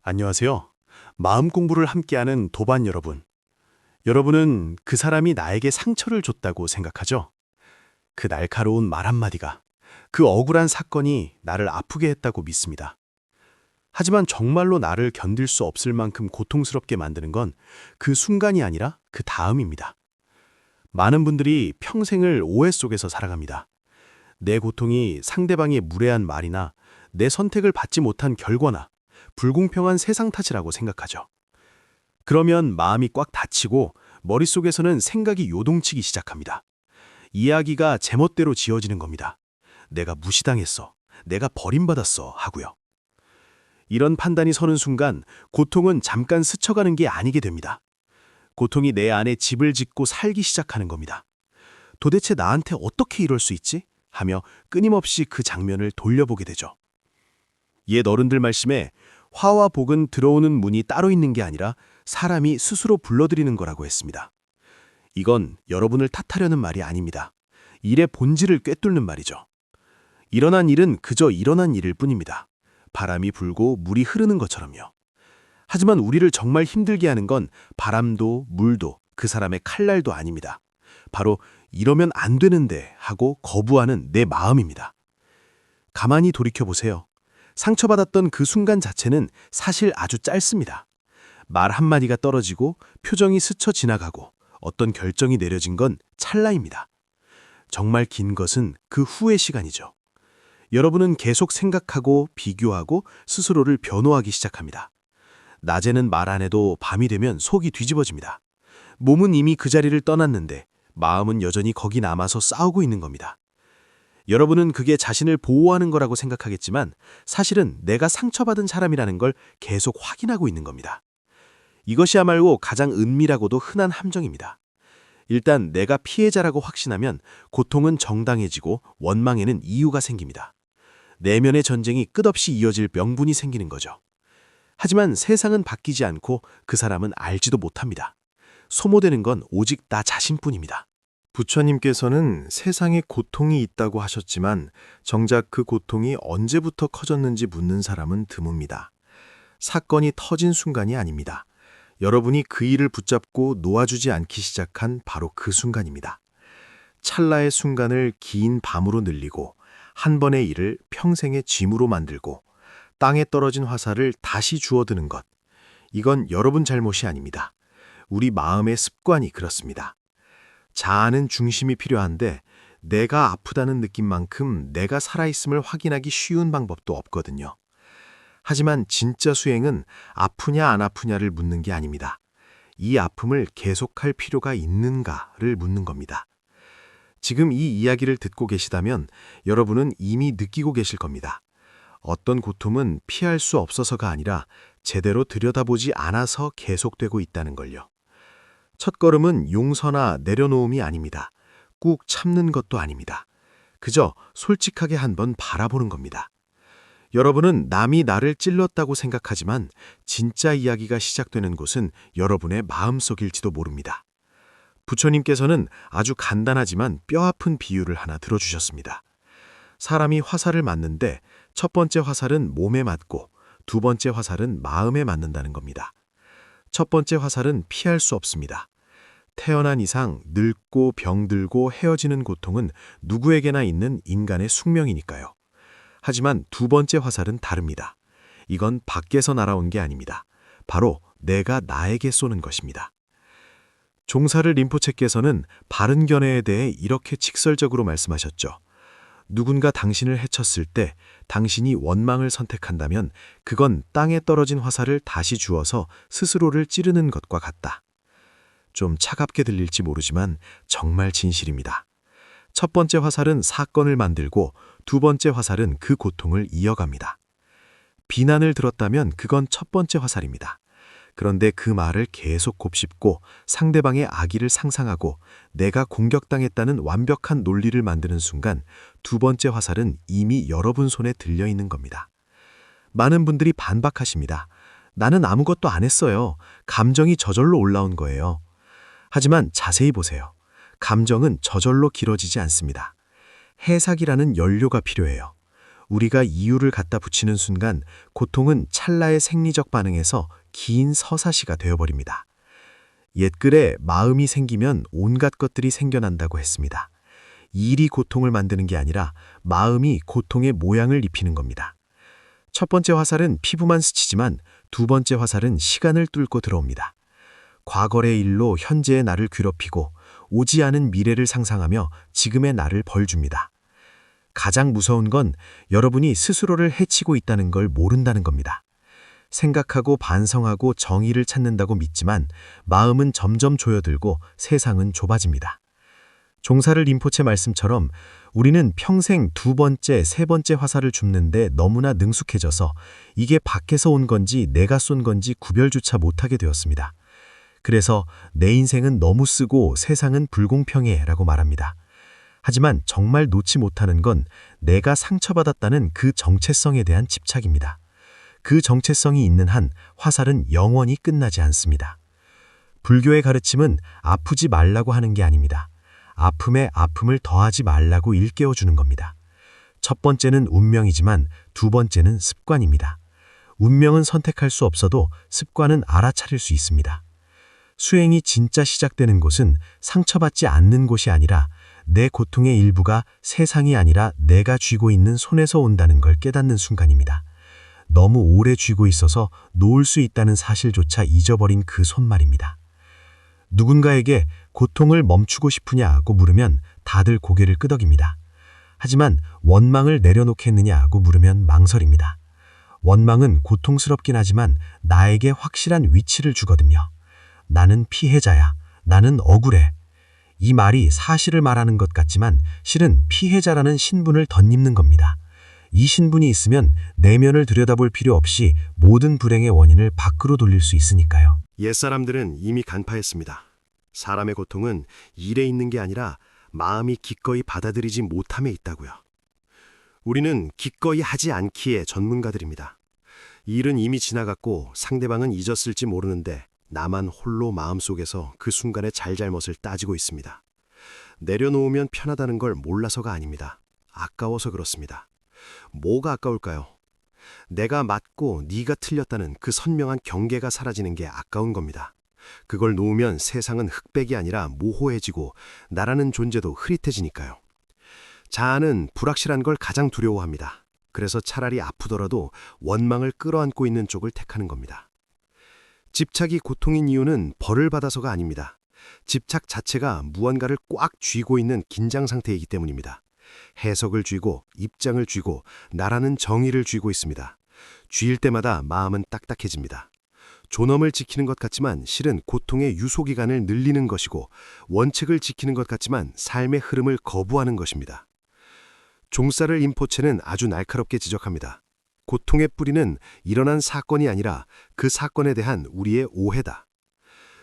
안녕하세요. 마음 공부를 함께하는 도반 여러분. 여러분은 그 사람이 나에게 상처를 줬다고 생각하죠? 그 날카로운 말 한마디가, 그 억울한 사건이 나를 아프게 했다고 믿습니다. 하지만 정말로 나를 견딜 수 없을 만큼 고통스럽게 만드는 건 그 순간이 아니라 그 다음입니다. 많은 분들이 평생을 오해 속에서 살아갑니다. 내 고통이 상대방의 무례한 말이나 내 선택을 받지 못한 결과나 불공평한 세상 탓이라고 생각하죠. 그러면 마음이 꽉 닫히고 머릿속에서는 생각이 요동치기 시작합니다. 이야기가 제멋대로 지어지는 겁니다. 내가 무시당했어. 내가 버림받았어. 하고요. 이런 판단이 서는 순간 고통은 잠깐 스쳐가는 게 아니게 됩니다. 고통이 내 안에 집을 짓고 살기 시작하는 겁니다. 도대체 나한테 어떻게 이럴 수 있지? 하며 끊임없이 그 장면을 돌려보게 되죠. 옛 어른들 말씀에 화와 복은 들어오는 문이 따로 있는 게 아니라 사람이 스스로 불러들이는 거라고 했습니다. 이건 여러분을 탓하려는 말이 아닙니다. 일의 본질을 꿰뚫는 말이죠. 일어난 일은 그저 일어난 일일 뿐입니다. 바람이 불고 물이 흐르는 것처럼요. 하지만 우리를 정말 힘들게 하는 건 바람도 물도 그 사람의 칼날도 아닙니다. 바로 이러면 안 되는데 하고 거부하는 내 마음입니다. 가만히 돌이켜보세요. 상처받았던 그 순간 자체는 사실 아주 짧습니다. 말 한마디가 떨어지고 표정이 스쳐 지나가고 어떤 결정이 내려진 건 찰나입니다. 정말 긴 것은 그 후의 시간이죠. 여러분은 계속 생각하고 비교하고 스스로를 변호하기 시작합니다. 낮에는 말 안 해도 밤이 되면 속이 뒤집어집니다. 몸은 이미 그 자리를 떠났는데 마음은 여전히 거기 남아서 싸우고 있는 겁니다. 여러분은 그게 자신을 보호하는 거라고 생각하겠지만 사실은 내가 상처받은 사람이라는 걸 계속 확인하고 있는 겁니다. 이것이야말로 가장 은밀하고도 흔한 함정입니다. 일단 내가 피해자라고 확신하면 고통은 정당해지고 원망에는 이유가 생깁니다. 내면의 전쟁이 끝없이 이어질 명분이 생기는 거죠. 하지만 세상은 바뀌지 않고 그 사람은 알지도 못합니다. 소모되는 건 오직 나 자신뿐입니다. 부처님께서는 세상에 고통이 있다고 하셨지만 정작 그 고통이 언제부터 커졌는지 묻는 사람은 드뭅니다. 사건이 터진 순간이 아닙니다. 여러분이 그 일을 붙잡고 놓아주지 않기 시작한 바로 그 순간입니다. 찰나의 순간을 긴 밤으로 늘리고 한 번의 일을 평생의 짐으로 만들고 땅에 떨어진 화살을 다시 주워드는 것. 이건 여러분 잘못이 아닙니다. 우리 마음의 습관이 그렇습니다. 자아는 중심이 필요한데 내가 아프다는 느낌만큼 내가 살아있음을 확인하기 쉬운 방법도 없거든요. 하지만 진짜 수행은 아프냐 안 아프냐를 묻는 게 아닙니다. 이 아픔을 계속할 필요가 있는가를 묻는 겁니다. 지금 이 이야기를 듣고 계시다면 여러분은 이미 느끼고 계실 겁니다. 어떤 고통은 피할 수 없어서가 아니라 제대로 들여다보지 않아서 계속되고 있다는 걸요. 첫걸음은 용서나 내려놓음이 아닙니다. 꾹 참는 것도 아닙니다. 그저 솔직하게 한번 바라보는 겁니다. 여러분은 남이 나를 찔렀다고 생각하지만 진짜 이야기가 시작되는 곳은 여러분의 마음속일지도 모릅니다. 부처님께서는 아주 간단하지만 뼈아픈 비유를 하나 들어주셨습니다. 사람이 화살을 맞는데 첫 번째 화살은 몸에 맞고 두 번째 화살은 마음에 맞는다는 겁니다. 첫 번째 화살은 피할 수 없습니다. 태어난 이상 늙고 병들고 헤어지는 고통은 누구에게나 있는 인간의 숙명이니까요. 하지만 두 번째 화살은 다릅니다. 이건 밖에서 날아온 게 아닙니다. 바로 내가 나에게 쏘는 것입니다. 종사를 림포체께서는 바른 견해에 대해 이렇게 직설적으로 말씀하셨죠. 누군가 당신을 해쳤을 때 당신이 원망을 선택한다면 그건 땅에 떨어진 화살을 다시 주워서 스스로를 찌르는 것과 같다. 좀 차갑게 들릴지 모르지만 정말 진실입니다. 첫 번째 화살은 사건을 만들고 두 번째 화살은 그 고통을 이어갑니다. 비난을 들었다면 그건 첫 번째 화살입니다. 그런데 그 말을 계속 곱씹고 상대방의 악의를 상상하고 내가 공격당했다는 완벽한 논리를 만드는 순간 두 번째 화살은 이미 여러분 손에 들려 있는 겁니다. 많은 분들이 반박하십니다. 나는 아무것도 안 했어요. 감정이 저절로 올라온 거예요. 하지만 자세히 보세요. 감정은 저절로 길어지지 않습니다. 해석이라는 연료가 필요해요. 우리가 이유를 갖다 붙이는 순간 고통은 찰나의 생리적 반응에서 긴 서사시가 되어버립니다. 옛글에 마음이 생기면 온갖 것들이 생겨난다고 했습니다. 일이 고통을 만드는 게 아니라 마음이 고통의 모양을 입히는 겁니다. 첫 번째 화살은 피부만 스치지만 두 번째 화살은 시간을 뚫고 들어옵니다. 과거의 일로 현재의 나를 괴롭히고 오지 않은 미래를 상상하며 지금의 나를 벌줍니다. 가장 무서운 건 여러분이 스스로를 해치고 있다는 걸 모른다는 겁니다. 생각하고 반성하고 정의를 찾는다고 믿지만 마음은 점점 조여들고 세상은 좁아집니다. 종사를 림포체 말씀처럼 우리는 평생 두 번째, 세 번째 화살을 줍는데 너무나 능숙해져서 이게 밖에서 온 건지 내가 쏜 건지 구별조차 못하게 되었습니다. 그래서 내 인생은 너무 쓰고 세상은 불공평해 라고 말합니다. 하지만 정말 놓지 못하는 건 내가 상처받았다는 그 정체성에 대한 집착입니다. 그 정체성이 있는 한 화살은 영원히 끝나지 않습니다. 불교의 가르침은 아프지 말라고 하는 게 아닙니다. 아픔에 아픔을 더하지 말라고 일깨워주는 겁니다. 첫 번째는 운명이지만 두 번째는 습관입니다. 운명은 선택할 수 없어도 습관은 알아차릴 수 있습니다. 수행이 진짜 시작되는 곳은 상처받지 않는 곳이 아니라 내 고통의 일부가 세상이 아니라 내가 쥐고 있는 손에서 온다는 걸 깨닫는 순간입니다. 너무 오래 쥐고 있어서 놓을 수 있다는 사실조차 잊어버린 그 손 말입니다. 누군가에게 고통을 멈추고 싶으냐고 물으면 다들 고개를 끄덕입니다. 하지만 원망을 내려놓겠느냐고 물으면 망설입니다. 원망은 고통스럽긴 하지만 나에게 확실한 위치를 주거든요. 나는 피해자야. 나는 억울해. 이 말이 사실을 말하는 것 같지만 실은 피해자라는 신분을 덧입는 겁니다. 이 신분이 있으면 내면을 들여다볼 필요 없이 모든 불행의 원인을 밖으로 돌릴 수 있으니까요. 옛사람들은 이미 간파했습니다. 사람의 고통은 일에 있는 게 아니라 마음이 기꺼이 받아들이지 못함에 있다고요. 우리는 기꺼이 하지 않기에 전문가들입니다. 일은 이미 지나갔고 상대방은 잊었을지 모르는데 나만 홀로 마음속에서 그 순간의 잘잘못을 따지고 있습니다. 내려놓으면 편하다는 걸 몰라서가 아닙니다. 아까워서 그렇습니다. 뭐가 아까울까요? 내가 맞고 네가 틀렸다는 그 선명한 경계가 사라지는 게 아까운 겁니다. 그걸 놓으면 세상은 흑백이 아니라 모호해지고 나라는 존재도 흐릿해지니까요. 자아는 불확실한 걸 가장 두려워합니다. 그래서 차라리 아프더라도 원망을 끌어안고 있는 쪽을 택하는 겁니다. 집착이 고통인 이유는 벌을 받아서가 아닙니다. 집착 자체가 무언가를 꽉 쥐고 있는 긴장 상태이기 때문입니다. 해석을 쥐고 입장을 쥐고 나라는 정의를 쥐고 있습니다. 쥐일 때마다 마음은 딱딱해집니다. 존엄을 지키는 것 같지만 실은 고통의 유소기간을 늘리는 것이고 원칙을 지키는 것 같지만 삶의 흐름을 거부하는 것입니다. 종사를 림포체는 아주 날카롭게 지적합니다. 고통의 뿌리는 일어난 사건이 아니라 그 사건에 대한 우리의 오해다.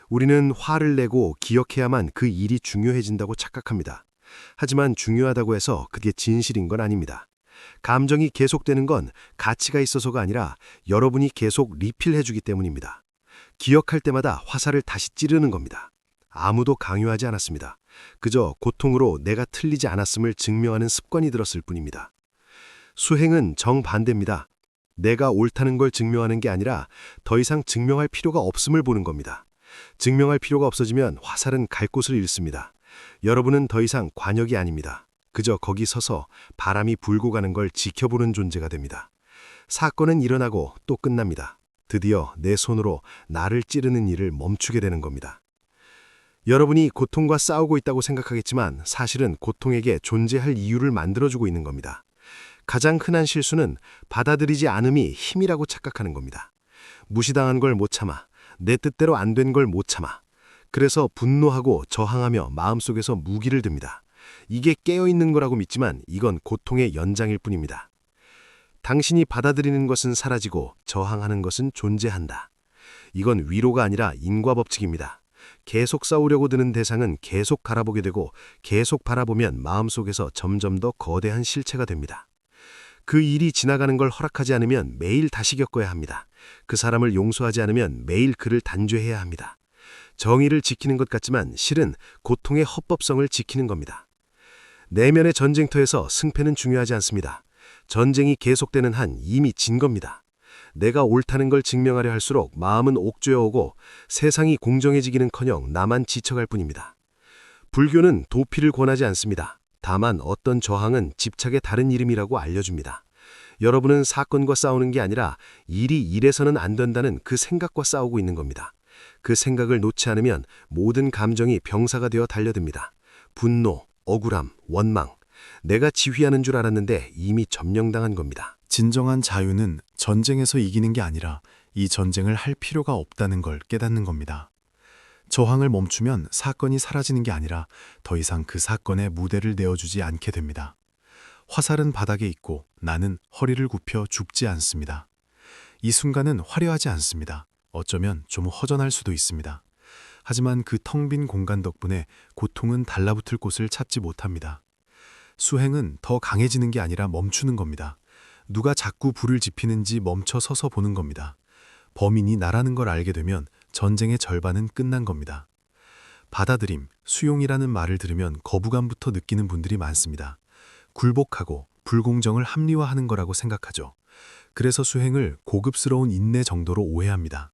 우리는 화를 내고 기억해야만 그 일이 중요해진다고 착각합니다. 하지만 중요하다고 해서 그게 진실인 건 아닙니다. 감정이 계속되는 건 가치가 있어서가 아니라 여러분이 계속 리필해주기 때문입니다. 기억할 때마다 화살을 다시 찌르는 겁니다. 아무도 강요하지 않았습니다. 그저 고통으로 내가 틀리지 않았음을 증명하는 습관이 들었을 뿐입니다. 수행은 정반대입니다. 내가 옳다는 걸 증명하는 게 아니라 더 이상 증명할 필요가 없음을 보는 겁니다. 증명할 필요가 없어지면 화살은 갈 곳을 잃습니다. 여러분은 더 이상 관역이 아닙니다. 그저 거기 서서 바람이 불고 가는 걸 지켜보는 존재가 됩니다. 사건은 일어나고 또 끝납니다. 드디어 내 손으로 나를 찌르는 일을 멈추게 되는 겁니다. 여러분이 고통과 싸우고 있다고 생각하겠지만 사실은 고통에게 존재할 이유를 만들어주고 있는 겁니다. 가장 흔한 실수는 받아들이지 않음이 힘이라고 착각하는 겁니다. 무시당한 걸 못 참아, 내 뜻대로 안 된 걸 못 참아. 그래서 분노하고 저항하며 마음속에서 무기를 듭니다. 이게 깨어있는 거라고 믿지만 이건 고통의 연장일 뿐입니다. 당신이 받아들이는 것은 사라지고 저항하는 것은 존재한다. 이건 위로가 아니라 인과법칙입니다. 계속 싸우려고 드는 대상은 계속 갈아보게 되고 계속 바라보면 마음속에서 점점 더 거대한 실체가 됩니다. 그 일이 지나가는 걸 허락하지 않으면 매일 다시 겪어야 합니다. 그 사람을 용서하지 않으면 매일 그를 단죄해야 합니다. 정의를 지키는 것 같지만 실은 고통의 헛법성을 지키는 겁니다. 내면의 전쟁터에서 승패는 중요하지 않습니다. 전쟁이 계속되는 한 이미 진 겁니다. 내가 옳다는 걸 증명하려 할수록 마음은 옥죄어 오고 세상이 공정해지기는커녕 나만 지쳐갈 뿐입니다. 불교는 도피를 권하지 않습니다. 다만 어떤 저항은 집착의 다른 이름이라고 알려줍니다. 여러분은 사건과 싸우는 게 아니라 일이 이래서는 안 된다는 그 생각과 싸우고 있는 겁니다. 그 생각을 놓지 않으면 모든 감정이 병사가 되어 달려듭니다. 분노, 억울함, 원망. 내가 지휘하는 줄 알았는데 이미 점령당한 겁니다. 진정한 자유는 전쟁에서 이기는 게 아니라 이 전쟁을 할 필요가 없다는 걸 깨닫는 겁니다. 저항을 멈추면 사건이 사라지는 게 아니라 더 이상 그 사건에 무대를 내어주지 않게 됩니다. 화살은 바닥에 있고 나는 허리를 굽혀 죽지 않습니다. 이 순간은 화려하지 않습니다. 어쩌면 좀 허전할 수도 있습니다. 하지만 그 텅 빈 공간 덕분에 고통은 달라붙을 곳을 찾지 못합니다. 수행은 더 강해지는 게 아니라 멈추는 겁니다. 누가 자꾸 불을 지피는지 멈춰 서서 보는 겁니다. 범인이 나라는 걸 알게 되면 전쟁의 절반은 끝난 겁니다. 받아들임, 수용이라는 말을 들으면 거부감부터 느끼는 분들이 많습니다. 굴복하고 불공정을 합리화하는 거라고 생각하죠. 그래서 수행을 고급스러운 인내 정도로 오해합니다.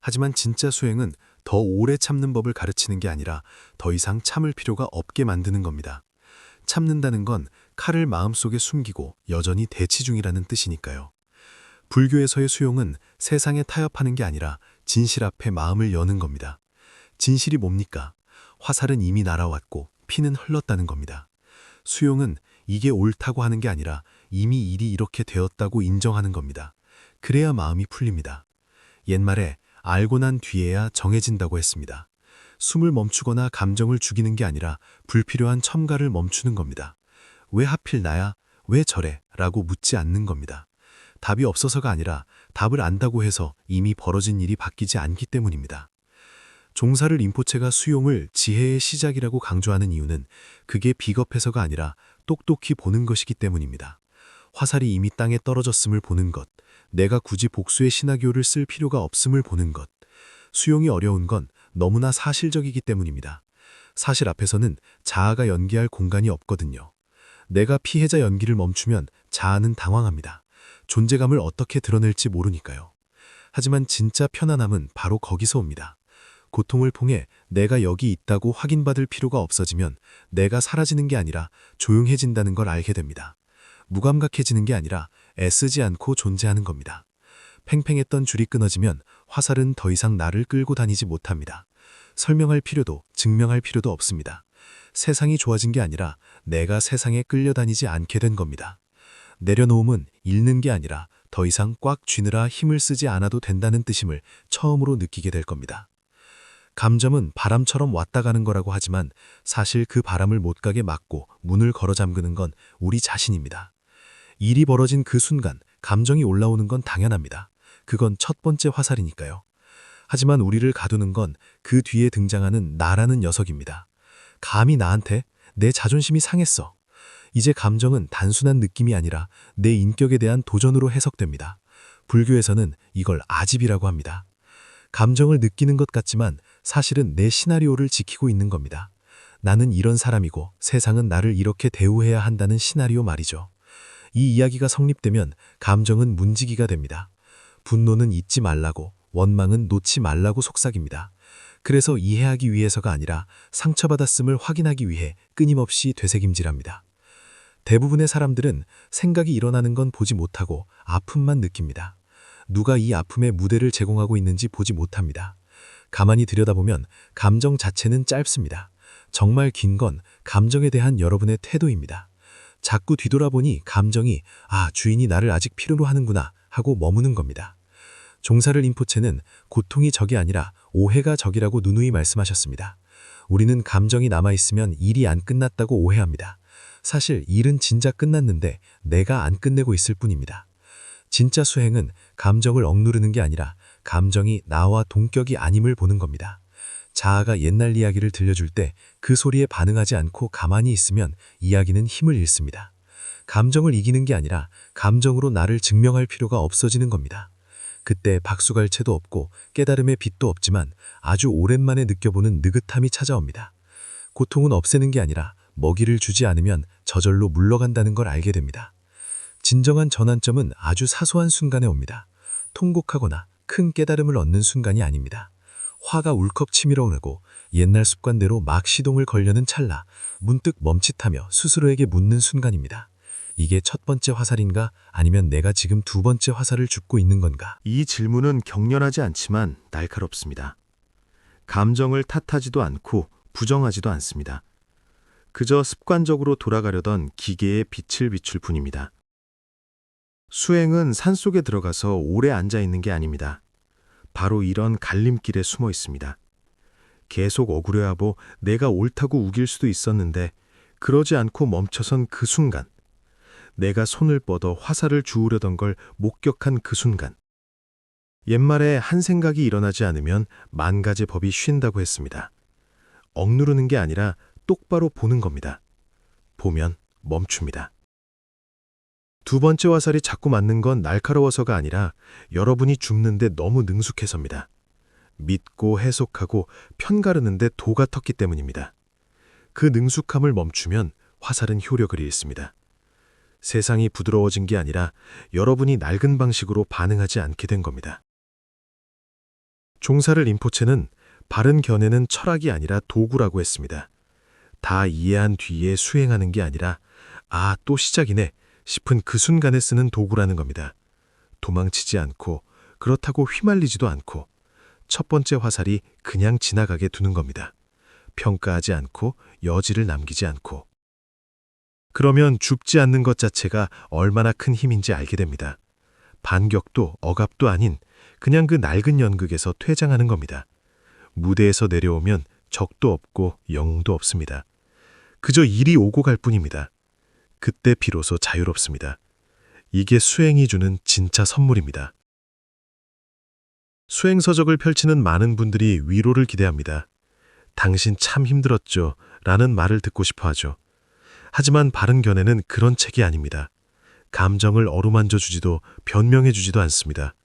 하지만 진짜 수행은 더 오래 참는 법을 가르치는 게 아니라 더 이상 참을 필요가 없게 만드는 겁니다. 참는다는 건 칼을 마음속에 숨기고 여전히 대치 중이라는 뜻이니까요. 불교에서의 수용은 세상에 타협하는 게 아니라 진실 앞에 마음을 여는 겁니다. 진실이 뭡니까? 화살은 이미 날아왔고 피는 흘렀다는 겁니다. 수용은 이게 옳다고 하는 게 아니라 이미 일이 이렇게 되었다고 인정하는 겁니다. 그래야 마음이 풀립니다. 옛말에 알고 난 뒤에야 정해진다고 했습니다. 숨을 멈추거나 감정을 죽이는 게 아니라 불필요한 첨가를 멈추는 겁니다. 왜 하필 나야? 왜 저래? 라고 묻지 않는 겁니다. 답이 없어서가 아니라 답을 안다고 해서 이미 벌어진 일이 바뀌지 않기 때문입니다. 종사를 림포체가 수용을 지혜의 시작이라고 강조하는 이유는 그게 비겁해서가 아니라 똑똑히 보는 것이기 때문입니다. 화살이 이미 땅에 떨어졌음을 보는 것, 내가 굳이 복수의 시나리오를 쓸 필요가 없음을 보는 것, 수용이 어려운 건 너무나 사실적이기 때문입니다. 사실 앞에서는 자아가 연기할 공간이 없거든요. 내가 피해자 연기를 멈추면 자아는 당황합니다. 존재감을 어떻게 드러낼지 모르니까요. 하지만 진짜 편안함은 바로 거기서 옵니다. 고통을 통해 내가 여기 있다고 확인받을 필요가 없어지면 내가 사라지는 게 아니라 조용해진다는 걸 알게 됩니다. 무감각해지는 게 아니라 애쓰지 않고 존재하는 겁니다. 팽팽했던 줄이 끊어지면 화살은 더 이상 나를 끌고 다니지 못합니다. 설명할 필요도 증명할 필요도 없습니다. 세상이 좋아진 게 아니라 내가 세상에 끌려다니지 않게 된 겁니다. 내려놓음은 잃는 게 아니라 더 이상 꽉 쥐느라 힘을 쓰지 않아도 된다는 뜻임을 처음으로 느끼게 될 겁니다. 감정은 바람처럼 왔다 가는 거라고 하지만 사실 그 바람을 못 가게 막고 문을 걸어 잠그는 건 우리 자신입니다. 일이 벌어진 그 순간 감정이 올라오는 건 당연합니다. 그건 첫 번째 화살이니까요. 하지만 우리를 가두는 건 그 뒤에 등장하는 나라는 녀석입니다. 감히 나한테 내 자존심이 상했어. 이제 감정은 단순한 느낌이 아니라 내 인격에 대한 도전으로 해석됩니다. 불교에서는 이걸 아집이라고 합니다. 감정을 느끼는 것 같지만 사실은 내 시나리오를 지키고 있는 겁니다. 나는 이런 사람이고 세상은 나를 이렇게 대우해야 한다는 시나리오 말이죠. 이 이야기가 성립되면 감정은 문지기가 됩니다. 분노는 잊지 말라고, 원망은 놓지 말라고 속삭입니다. 그래서 이해하기 위해서가 아니라 상처받았음을 확인하기 위해 끊임없이 되새김질합니다. 대부분의 사람들은 생각이 일어나는 건 보지 못하고 아픔만 느낍니다. 누가 이 아픔의 무대를 제공하고 있는지 보지 못합니다. 가만히 들여다보면 감정 자체는 짧습니다. 정말 긴 건 감정에 대한 여러분의 태도입니다. 자꾸 뒤돌아보니 감정이 주인이 나를 아직 필요로 하는구나 하고 머무는 겁니다. 종사를 림포체는 고통이 적이 아니라 오해가 적이라고 누누이 말씀하셨습니다. 우리는 감정이 남아있으면 일이 안 끝났다고 오해합니다. 사실 일은 진짜 끝났는데 내가 안 끝내고 있을 뿐입니다. 진짜 수행은 감정을 억누르는 게 아니라 감정이 나와 동격이 아님을 보는 겁니다. 자아가 옛날 이야기를 들려줄 때 그 소리에 반응하지 않고 가만히 있으면 이야기는 힘을 잃습니다. 감정을 이기는 게 아니라 감정으로 나를 증명할 필요가 없어지는 겁니다. 그때 박수갈 채도 없고 깨달음의 빛도 없지만 아주 오랜만에 느껴보는 느긋함이 찾아옵니다. 고통은 없애는 게 아니라 먹이를 주지 않으면 저절로 물러간다는 걸 알게 됩니다. 진정한 전환점은 아주 사소한 순간에 옵니다. 통곡하거나 큰 깨달음을 얻는 순간이 아닙니다. 화가 울컥 치밀어 오르고 옛날 습관대로 막 시동을 걸려는 찰나 문득 멈칫하며 스스로에게 묻는 순간입니다. 이게 첫 번째 화살인가 아니면 내가 지금 두 번째 화살을 줍고 있는 건가? 이 질문은 격렬하지 않지만 날카롭습니다. 감정을 탓하지도 않고 부정하지도 않습니다. 그저 습관적으로 돌아가려던 기계의 빛을 비출 뿐입니다. 수행은 산속에 들어가서 오래 앉아 있는 게 아닙니다. 바로 이런 갈림길에 숨어 있습니다. 계속 억울해하고 내가 옳다고 우길 수도 있었는데 그러지 않고 멈춰선 그 순간, 내가 손을 뻗어 화살을 주우려던 걸 목격한 그 순간, 옛말에 한 생각이 일어나지 않으면 만 가지 법이 쉰다고 했습니다. 억누르는 게 아니라 똑바로 보는 겁니다. 보면 멈춥니다. 두 번째 화살이 자꾸 맞는 건 날카로워서가 아니라 여러분이 줍는데 너무 능숙해서입니다. 믿고 해석하고 편가르는데 도가 텄기 때문입니다. 그 능숙함을 멈추면 화살은 효력을 잃습니다. 세상이 부드러워진 게 아니라 여러분이 낡은 방식으로 반응하지 않게 된 겁니다. 종사를 림포체는 바른 견해는 철학이 아니라 도구라고 했습니다. 다 이해한 뒤에 수행하는 게 아니라 아, 또 시작이네 싶은 그 순간에 쓰는 도구라는 겁니다. 도망치지 않고 그렇다고 휘말리지도 않고 첫 번째 화살이 그냥 지나가게 두는 겁니다. 평가하지 않고 여지를 남기지 않고. 그러면 줍지 않는 것 자체가 얼마나 큰 힘인지 알게 됩니다. 반격도 억압도 아닌 그냥 그 낡은 연극에서 퇴장하는 겁니다. 무대에서 내려오면 적도 없고 영웅도 없습니다. 그저 일이 오고 갈 뿐입니다. 그때 비로소 자유롭습니다. 이게 수행이 주는 진짜 선물입니다. 수행서적을 펼치는 많은 분들이 위로를 기대합니다. 당신 참 힘들었죠 라는 말을 듣고 싶어 하죠. 하지만 바른 견해는 그런 책이 아닙니다. 감정을 어루만져 주지도 변명해 주지도 않습니다.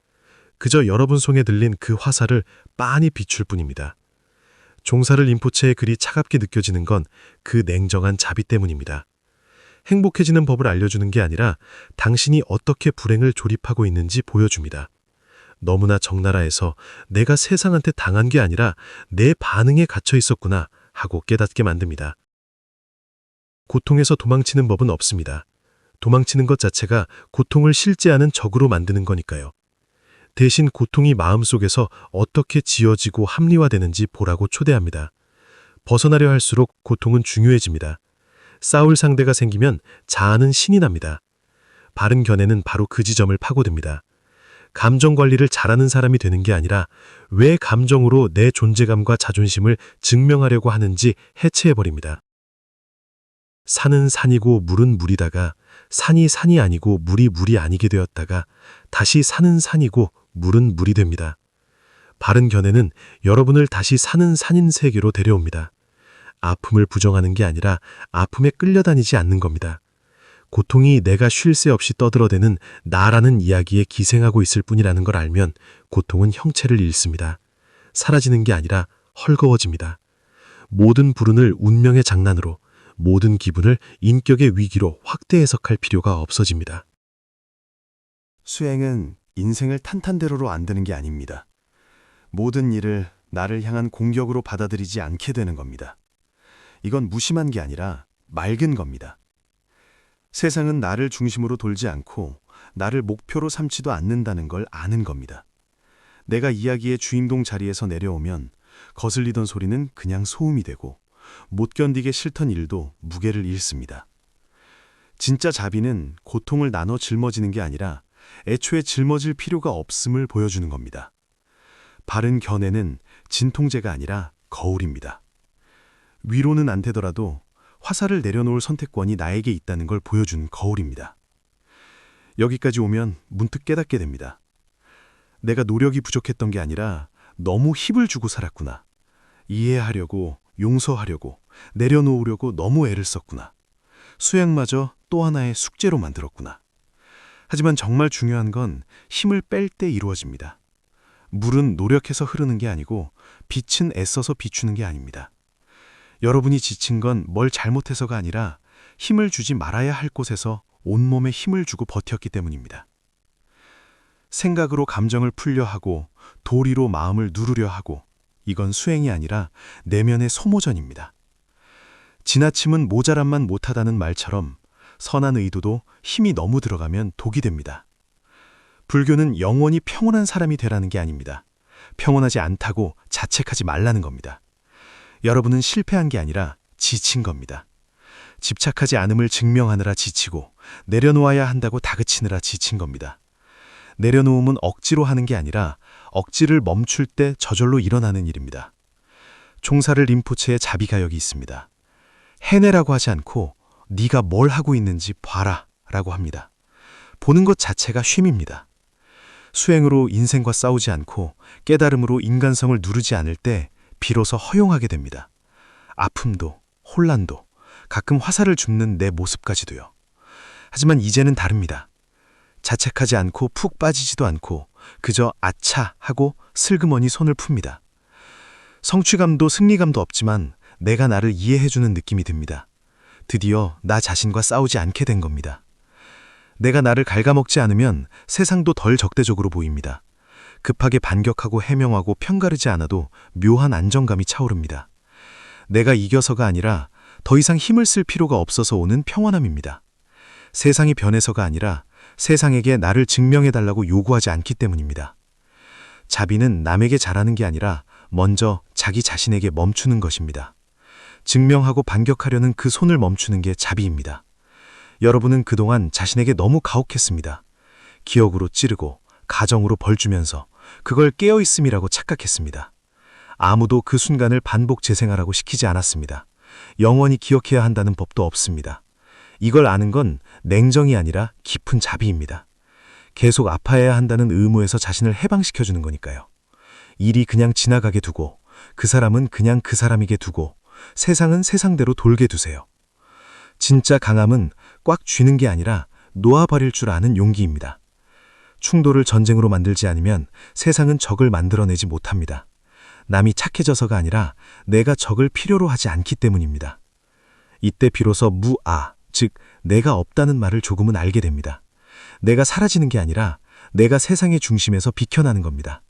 그저 여러분 손에 들린 그 화살을 빤히 비출 뿐입니다. 종사를 림포체의 글이 차갑게 느껴지는 건 그 냉정한 자비 때문입니다. 행복해지는 법을 알려주는 게 아니라 당신이 어떻게 불행을 조립하고 있는지 보여줍니다. 너무나 적나라해서 내가 세상한테 당한 게 아니라 내 반응에 갇혀 있었구나 하고 깨닫게 만듭니다. 고통에서 도망치는 법은 없습니다. 도망치는 것 자체가 고통을 실제하는 적으로 만드는 거니까요. 대신 고통이 마음속에서 어떻게 지어지고 합리화되는지 보라고 초대합니다. 벗어나려 할수록 고통은 중요해집니다. 싸울 상대가 생기면 자아는 신이 납니다. 바른 견해는 바로 그 지점을 파고듭니다. 감정 관리를 잘하는 사람이 되는 게 아니라 왜 감정으로 내 존재감과 자존심을 증명하려고 하는지 해체해버립니다. 산은 산이고 물은 물이다가 산이 산이 아니고 물이 물이 아니게 되었다가 다시 산은 산이고 물은 물이 됩니다. 바른 견해는 여러분을 다시 사는 산인 세계로 데려옵니다. 아픔을 부정하는 게 아니라 아픔에 끌려다니지 않는 겁니다. 고통이 내가 쉴 새 없이 떠들어대는 나라는 이야기에 기생하고 있을 뿐이라는 걸 알면 고통은 형체를 잃습니다. 사라지는 게 아니라 헐거워집니다. 모든 불운을 운명의 장난으로, 모든 기분을 인격의 위기로 확대 해석할 필요가 없어집니다. 수행은 인생을 탄탄대로로 안 되는 게 아닙니다. 모든 일을 나를 향한 공격으로 받아들이지 않게 되는 겁니다. 이건 무심한 게 아니라 맑은 겁니다. 세상은 나를 중심으로 돌지 않고 나를 목표로 삼지도 않는다는 걸 아는 겁니다. 내가 이야기의 주인공 자리에서 내려오면 거슬리던 소리는 그냥 소음이 되고 못 견디게 싫던 일도 무게를 잃습니다. 진짜 자비는 고통을 나눠 짊어지는 게 아니라 애초에 짊어질 필요가 없음을 보여주는 겁니다. 바른 견해는 진통제가 아니라 거울입니다. 위로는 안 되더라도 화살을 내려놓을 선택권이 나에게 있다는 걸 보여주는 거울입니다. 여기까지 오면 문득 깨닫게 됩니다. 내가 노력이 부족했던 게 아니라 너무 힘을 주고 살았구나. 이해하려고, 용서하려고, 내려놓으려고 너무 애를 썼구나. 수행마저 또 하나의 숙제로 만들었구나. 하지만 정말 중요한 건 힘을 뺄 때 이루어집니다. 물은 노력해서 흐르는 게 아니고 빛은 애써서 비추는 게 아닙니다. 여러분이 지친 건 뭘 잘못해서가 아니라 힘을 주지 말아야 할 곳에서 온몸에 힘을 주고 버텼기 때문입니다. 생각으로 감정을 풀려 하고 도리로 마음을 누르려 하고 이건 수행이 아니라 내면의 소모전입니다. 지나침은 모자람만 못하다는 말처럼 선한 의도도 힘이 너무 들어가면 독이 됩니다. 불교는 영원히 평온한 사람이 되라는 게 아닙니다. 평온하지 않다고 자책하지 말라는 겁니다. 여러분은 실패한 게 아니라 지친 겁니다. 집착하지 않음을 증명하느라 지치고 내려놓아야 한다고 다그치느라 지친 겁니다. 내려놓음은 억지로 하는 게 아니라 억지를 멈출 때 저절로 일어나는 일입니다. 총사를 림포체의 자비가역이 있습니다. 해내라고 하지 않고 네가 뭘 하고 있는지 봐라 라고 합니다. 보는 것 자체가 쉼입니다. 수행으로 인생과 싸우지 않고 깨달음으로 인간성을 누르지 않을 때 비로소 허용하게 됩니다. 아픔도 혼란도 가끔 화살을 줍는 내 모습까지도요. 하지만 이제는 다릅니다. 자책하지 않고 푹 빠지지도 않고 그저 아차 하고 슬그머니 손을 풉니다. 성취감도 승리감도 없지만 내가 나를 이해해주는 느낌이 듭니다. 드디어 나 자신과 싸우지 않게 된 겁니다. 내가 나를 갉아먹지 않으면 세상도 덜 적대적으로 보입니다. 급하게 반격하고 해명하고 편가르지 않아도 묘한 안정감이 차오릅니다. 내가 이겨서가 아니라 더 이상 힘을 쓸 필요가 없어서 오는 평안함입니다. 세상이 변해서가 아니라 세상에게 나를 증명해달라고 요구하지 않기 때문입니다. 자비는 남에게 잘하는 게 아니라 먼저 자기 자신에게 멈추는 것입니다. 증명하고 반격하려는 그 손을 멈추는 게 자비입니다. 여러분은 그동안 자신에게 너무 가혹했습니다. 기억으로 찌르고 가정으로 벌주면서 그걸 깨어있음이라고 착각했습니다. 아무도 그 순간을 반복 재생하라고 시키지 않았습니다. 영원히 기억해야 한다는 법도 없습니다. 이걸 아는 건 냉정이 아니라 깊은 자비입니다. 계속 아파해야 한다는 의무에서 자신을 해방시켜주는 거니까요. 일이 그냥 지나가게 두고 그 사람은 그냥 그 사람이게 두고 세상은 세상대로 돌게 두세요. 진짜 강함은 꽉 쥐는 게 아니라 놓아버릴 줄 아는 용기입니다. 충돌을 전쟁으로 만들지 않으면 세상은 적을 만들어내지 못합니다. 남이 착해져서가 아니라 내가 적을 필요로 하지 않기 때문입니다. 이때 비로소 무아, 즉 내가 없다는 말을 조금은 알게 됩니다. 내가 사라지는 게 아니라 내가 세상의 중심에서 비켜나는 겁니다.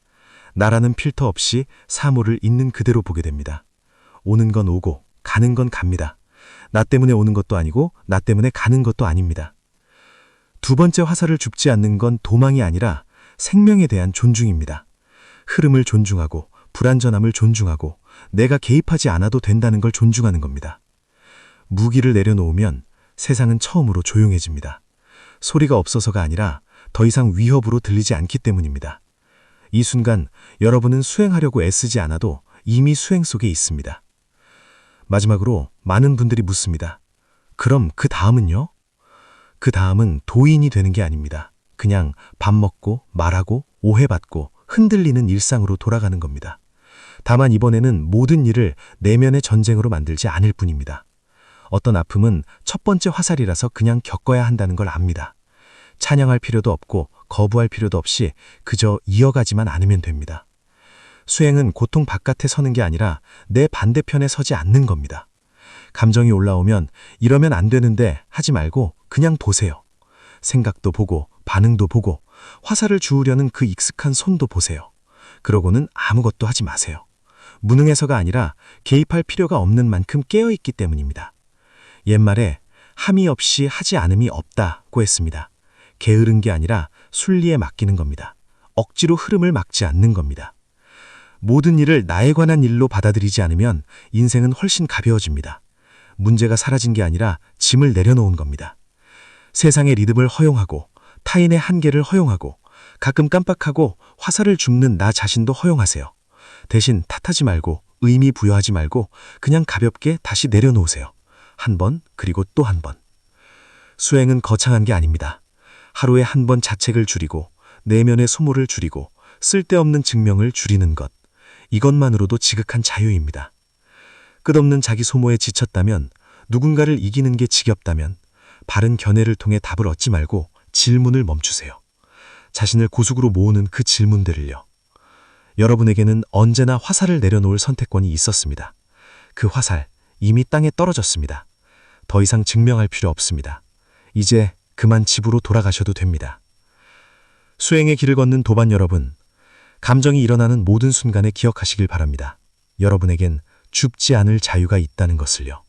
나라는 필터 없이 사물을 있는 그대로 보게 됩니다. 오는 건 오고 가는 건 갑니다. 나 때문에 오는 것도 아니고 나 때문에 가는 것도 아닙니다. 두 번째 화살을 줍지 않는 건 도망이 아니라 생명에 대한 존중입니다. 흐름을 존중하고 불완전함을 존중하고 내가 개입하지 않아도 된다는 걸 존중하는 겁니다. 무기를 내려놓으면 세상은 처음으로 조용해집니다. 소리가 없어서가 아니라 더 이상 위협으로 들리지 않기 때문입니다. 이 순간 여러분은 수행하려고 애쓰지 않아도 이미 수행 속에 있습니다. 마지막으로 많은 분들이 묻습니다. 그럼 그 다음은요? 그 다음은 도인이 되는 게 아닙니다. 그냥 밥 먹고 말하고 오해받고 흔들리는 일상으로 돌아가는 겁니다. 다만 이번에는 모든 일을 내면의 전쟁으로 만들지 않을 뿐입니다. 어떤 아픔은 첫 번째 화살이라서 그냥 겪어야 한다는 걸 압니다. 찬양할 필요도 없고 거부할 필요도 없이 그저 이어가지만 않으면 됩니다. 수행은 고통 바깥에 서는 게 아니라 내 반대편에 서지 않는 겁니다. 감정이 올라오면 이러면 안 되는데 하지 말고 그냥 보세요. 생각도 보고 반응도 보고 화살을 주우려는 그 익숙한 손도 보세요. 그러고는 아무것도 하지 마세요. 무능해서가 아니라 개입할 필요가 없는 만큼 깨어있기 때문입니다. 옛말에 함이 없이 하지 않음이 없다고 했습니다. 게으른 게 아니라 순리에 맡기는 겁니다. 억지로 흐름을 막지 않는 겁니다. 모든 일을 나에 관한 일로 받아들이지 않으면 인생은 훨씬 가벼워집니다. 문제가 사라진 게 아니라 짐을 내려놓은 겁니다. 세상의 리듬을 허용하고 타인의 한계를 허용하고 가끔 깜빡하고 화살을 줍는 나 자신도 허용하세요. 대신 탓하지 말고 의미 부여하지 말고 그냥 가볍게 다시 내려놓으세요. 한 번 그리고 또 한 번. 수행은 거창한 게 아닙니다. 하루에 한 번 자책을 줄이고 내면의 소모를 줄이고 쓸데없는 증명을 줄이는 것. 이것만으로도 지극한 자유입니다. 끝없는 자기 소모에 지쳤다면, 누군가를 이기는 게 지겹다면 바른 견해를 통해 답을 얻지 말고 질문을 멈추세요. 자신을 고속으로 모으는 그 질문들을요. 여러분에게는 언제나 화살을 내려놓을 선택권이 있었습니다. 그 화살 이미 땅에 떨어졌습니다. 더 이상 증명할 필요 없습니다. 이제 그만 집으로 돌아가셔도 됩니다. 수행의 길을 걷는 도반 여러분, 감정이 일어나는 모든 순간에 기억하시길 바랍니다. 여러분에겐 줍지 않을 자유가 있다는 것을요.